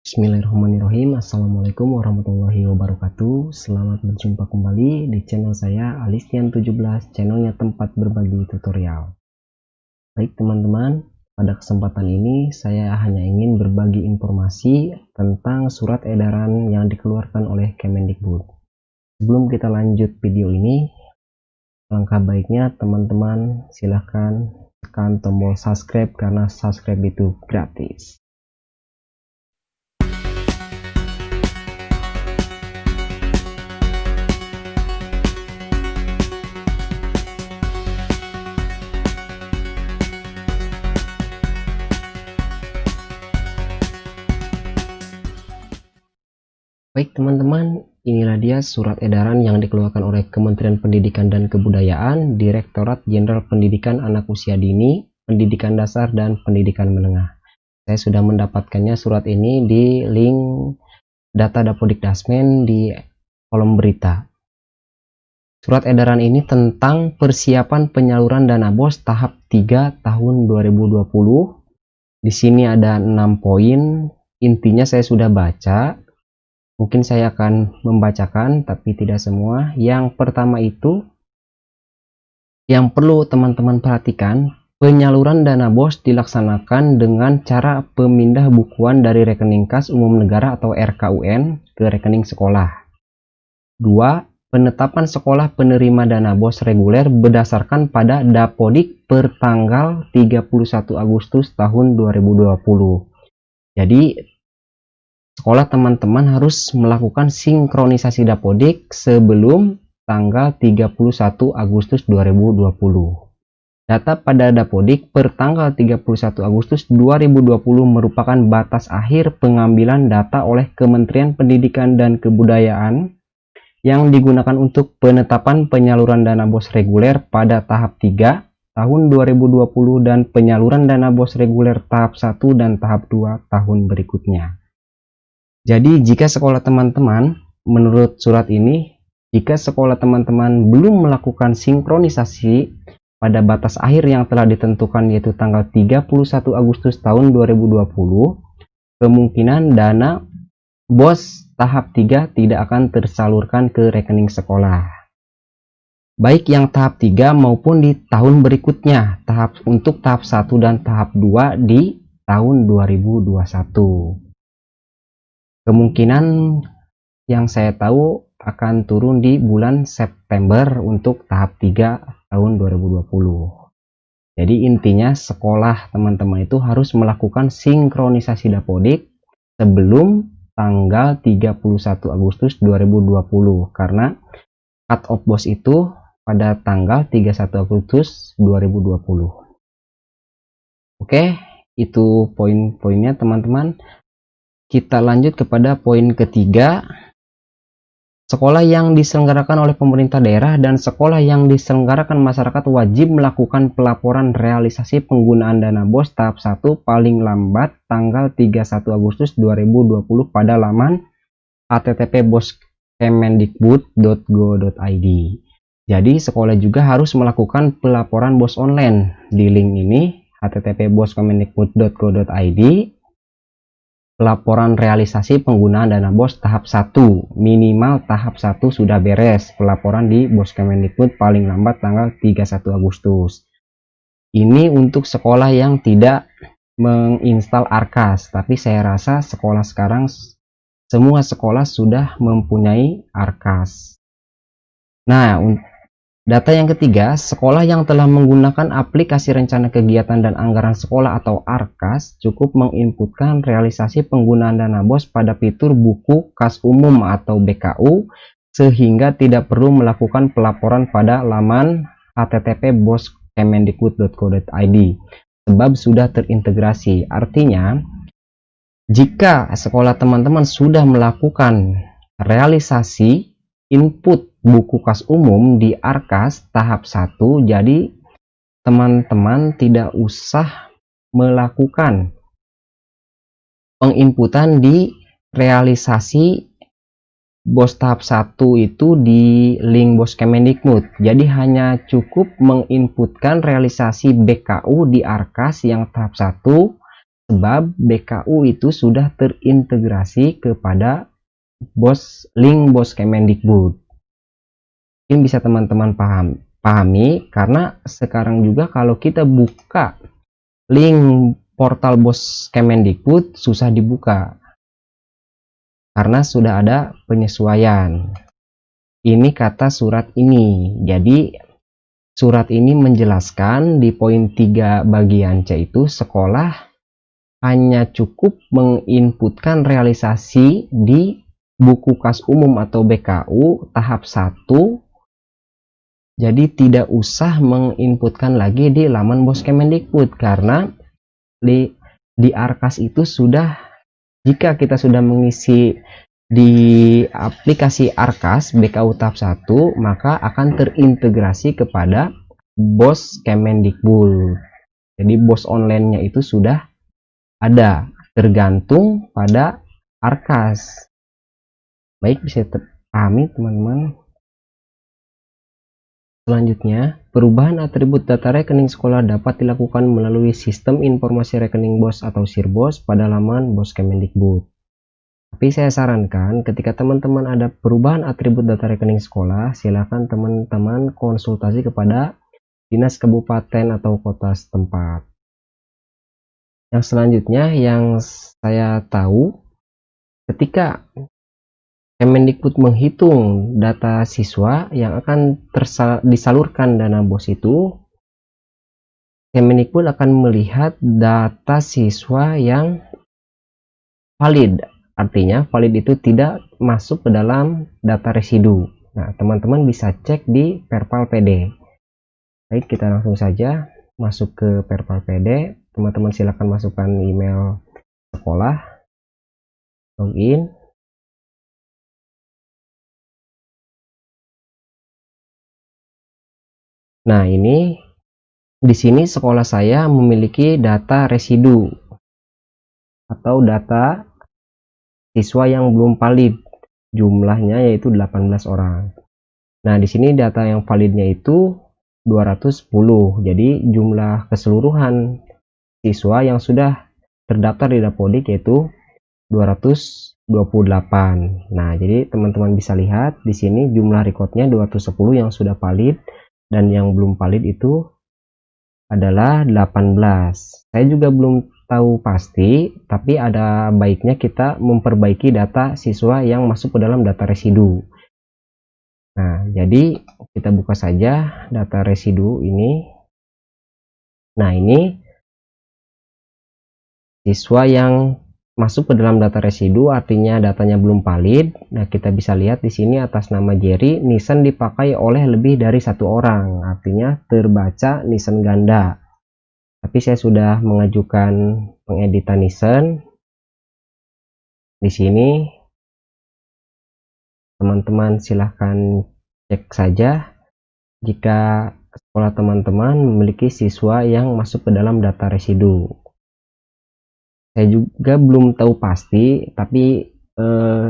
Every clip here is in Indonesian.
Bismillahirrahmanirrahim. Assalamualaikum warahmatullahi wabarakatuh. Selamat berjumpa kembali di channel saya Alistian17, channelnya tempat berbagi tutorial. Baik teman-teman, pada kesempatan ini saya hanya ingin berbagi informasi tentang surat edaran yang dikeluarkan oleh Kemendikbud. Sebelum kita lanjut video ini, langkah baiknya teman-teman silahkan tekan tombol subscribe karena subscribe itu gratis. Baik teman-teman, inilah dia surat edaran yang dikeluarkan oleh Kementerian Pendidikan dan Kebudayaan, Direktorat Jenderal Pendidikan Anak Usia Dini, Pendidikan Dasar dan Pendidikan Menengah. Saya sudah mendapatkannya surat ini di link data Dapodikdasmen di kolom berita. Surat edaran ini tentang persiapan penyaluran dana BOS tahap 3 tahun 2020. Di sini ada 6 poin, intinya saya sudah baca. Mungkin saya akan membacakan, tapi tidak semua. Yang pertama itu, yang perlu teman-teman perhatikan, penyaluran dana BOS dilaksanakan dengan cara pemindah bukuan dari rekening kas umum negara atau RKUN ke rekening sekolah. 2. Penetapan sekolah penerima dana BOS reguler berdasarkan pada Dapodik per tanggal 31 Agustus tahun 2020. Jadi, sekolah teman-teman harus melakukan sinkronisasi Dapodik sebelum tanggal 31 Agustus 2020. Data pada Dapodik per tanggal 31 Agustus 2020 merupakan batas akhir pengambilan data oleh Kementerian Pendidikan dan Kebudayaan yang digunakan untuk penetapan penyaluran dana BOS reguler pada tahap 3 tahun 2020 dan penyaluran dana BOS reguler tahap 1 dan tahap 2 tahun berikutnya. Jadi jika sekolah teman-teman, menurut surat ini, jika sekolah teman-teman belum melakukan sinkronisasi pada batas akhir yang telah ditentukan yaitu tanggal 31 Agustus tahun 2020, kemungkinan dana BOS tahap 3 tidak akan tersalurkan ke rekening sekolah. Baik yang tahap 3 maupun di tahun berikutnya, untuk tahap 1 dan tahap 2 di tahun 2021. Kemungkinan yang saya tahu akan turun di bulan September untuk tahap 3 tahun 2020. Jadi intinya sekolah teman-teman itu harus melakukan sinkronisasi Dapodik sebelum tanggal 31 Agustus 2020 karena cut off BOS itu pada tanggal 31 Agustus 2020. Oke, itu poin-poinnya teman-teman. Kita lanjut kepada poin ketiga. Sekolah yang diselenggarakan oleh pemerintah daerah dan sekolah yang diselenggarakan masyarakat wajib melakukan pelaporan realisasi penggunaan dana BOS tahap 1 paling lambat tanggal 31 Agustus 2020 pada laman http://boskemendikbud.go.id. Jadi sekolah juga harus melakukan pelaporan BOS online di link ini http://boskemendikbud.go.id. Pelaporan realisasi penggunaan dana BOS tahap 1, minimal tahap 1 sudah beres pelaporan di Boskemendikbud paling lambat tanggal 31 Agustus. Ini untuk sekolah yang tidak menginstal Arkas, tapi saya rasa sekolah sekarang semua sekolah sudah mempunyai Arkas. Nah, data yang ketiga, sekolah yang telah menggunakan aplikasi rencana kegiatan dan anggaran sekolah atau Arkas cukup menginputkan realisasi penggunaan dana BOS pada fitur buku kas umum atau BKU sehingga tidak perlu melakukan pelaporan pada laman http://boskemendikbud.go.id sebab sudah terintegrasi. Artinya, jika sekolah teman-teman sudah melakukan realisasi input buku kas umum di Arkas tahap 1, jadi teman-teman tidak usah melakukan penginputan di realisasi BOS tahap 1 itu di link Boskemendikbud. Jadi hanya cukup menginputkan realisasi BKU di Arkas yang tahap 1 sebab BKU itu sudah terintegrasi kepada link BOS Kemendikbud. Mungkin bisa teman-teman pahami karena sekarang juga kalau kita buka link portal BOS Kemendikbud susah dibuka karena sudah ada penyesuaian. Ini kata surat ini. Jadi surat ini menjelaskan di poin 3 bagian C itu sekolah hanya cukup menginputkan realisasi di buku kas umum atau BKU tahap 1. Jadi tidak usah menginputkan lagi di laman BOS Kemendikbud karena di Arkas itu sudah, jika kita sudah mengisi di aplikasi Arkas BKU tahap 1 maka akan terintegrasi kepada BOS Kemendikbud. Jadi BOS online-nya itu sudah ada, tergantung pada Arkas. Baik, bisa terpahami teman-teman. Selanjutnya, perubahan atribut data rekening sekolah dapat dilakukan melalui Sistem Informasi Rekening BOS atau SIRBOS pada laman BOS Kemendikbud. Tapi saya sarankan ketika teman-teman ada perubahan atribut data rekening sekolah, silakan teman-teman konsultasi kepada dinas kabupaten atau kota setempat. Yang selanjutnya yang saya tahu, ketika Kemendikbud menghitung data siswa yang akan disalurkan dana BOS itu, Kemendikbud akan melihat data siswa yang valid. Artinya valid itu tidak masuk ke dalam data residu. Nah, teman-teman bisa cek di Perpal PD. Baik, kita langsung saja masuk ke Perpal PD. Teman-teman silakan masukkan email sekolah, login. Nah, ini di sini sekolah saya memiliki data residu atau data siswa yang belum valid, jumlahnya yaitu 18 orang. Nah, di sini data yang validnya itu 210. Jadi jumlah keseluruhan siswa yang sudah terdaftar di Dapodik yaitu 228. Nah, jadi teman-teman bisa lihat di sini jumlah recordnya 210 yang sudah valid, dan yang belum valid itu adalah 18. Saya juga belum tahu pasti, tapi ada baiknya kita memperbaiki data siswa yang masuk ke dalam data residu. Nah, jadi kita buka saja data residu ini. Nah, ini siswa yang masuk ke dalam data residu, artinya datanya belum valid. Nah, kita bisa lihat di sini atas nama Jerry, nisan dipakai oleh lebih dari satu orang, artinya terbaca nisan ganda. Tapi saya sudah mengajukan pengeditan nisan. Di sini teman-teman silahkan cek saja jika sekolah teman-teman memiliki siswa yang masuk ke dalam data residu. Saya juga belum tahu pasti, tapi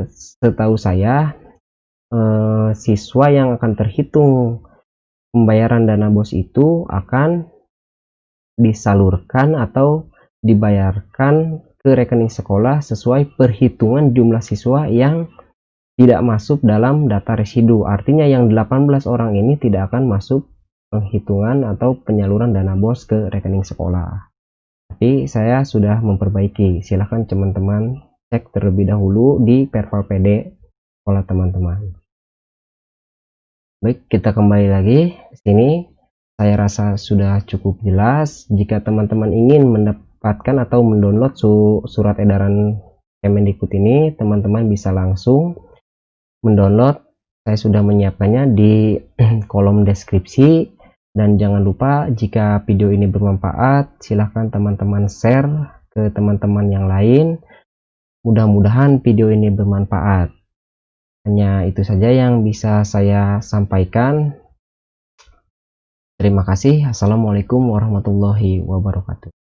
setahu saya siswa yang akan terhitung pembayaran dana BOS itu akan disalurkan atau dibayarkan ke rekening sekolah sesuai perhitungan jumlah siswa yang tidak masuk dalam data residu. Artinya yang 18 orang ini tidak akan masuk penghitungan atau penyaluran dana BOS ke rekening sekolah. Tapi saya sudah memperbaiki. Silahkan teman-teman cek terlebih dahulu di Perpal PD sekolah teman-teman. Baik, kita kembali lagi ke sini. Saya rasa sudah cukup jelas. Jika teman-teman ingin mendapatkan atau mendownload surat edaran Kemendikbud ini, teman-teman bisa langsung mendownload. Saya sudah menyiapkannya di kolom deskripsi. Dan jangan lupa, jika video ini bermanfaat, silahkan teman-teman share ke teman-teman yang lain. Mudah-mudahan video ini bermanfaat. Hanya itu saja yang bisa saya sampaikan. Terima kasih. Assalamualaikum warahmatullahi wabarakatuh.